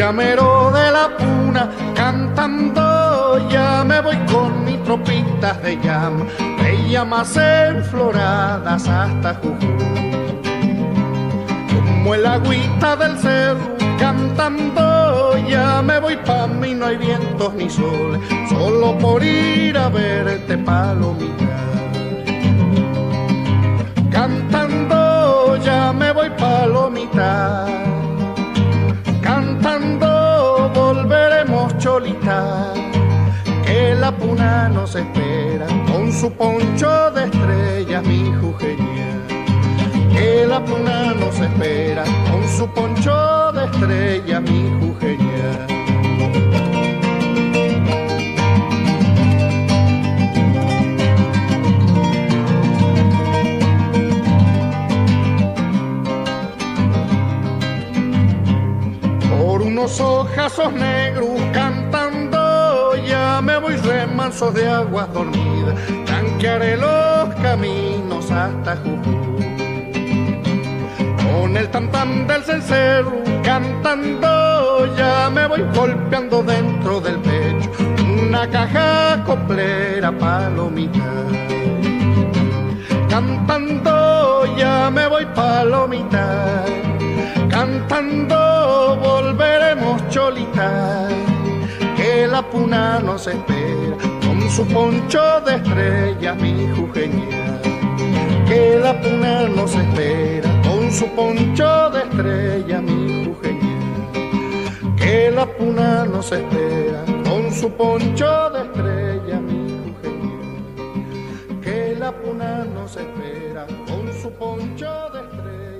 llamero de la puna, cantando ya me voy con mis tropitas de llama, de llamas enfloradas hasta Jujuy. Como el agüita del cerro, cantando ya me voy pa' mí, no hay vientos ni sol, solo por ir a verte, palomita. Cantando ya me voy, palomita, cantando volveremos, cholita, que la puna nos espera con su poncho de estrellas, mi jujeña. Que la puna nos espera con su poncho de estrellas, mi jujeña. Por unos ojazos negros cantando ya me voy, remanso de aguas dormidas, tanquearé los caminos hasta Jujuy. Con el tam-tam del cencerro cantando ya me voy, golpeando dentro del pecho una caja coplera, palomita. Cantando ya me voy, palomita, cantando volveremos, cholita, que la puna nos espera con su poncho de estrellas, mi jujeña. Que la puna nos espera con su poncho de estrellas, mi jujeña. Que la puna nos espera con su poncho de estrellas, mi jujeña. Que la puna nos espera con su poncho de estrellas.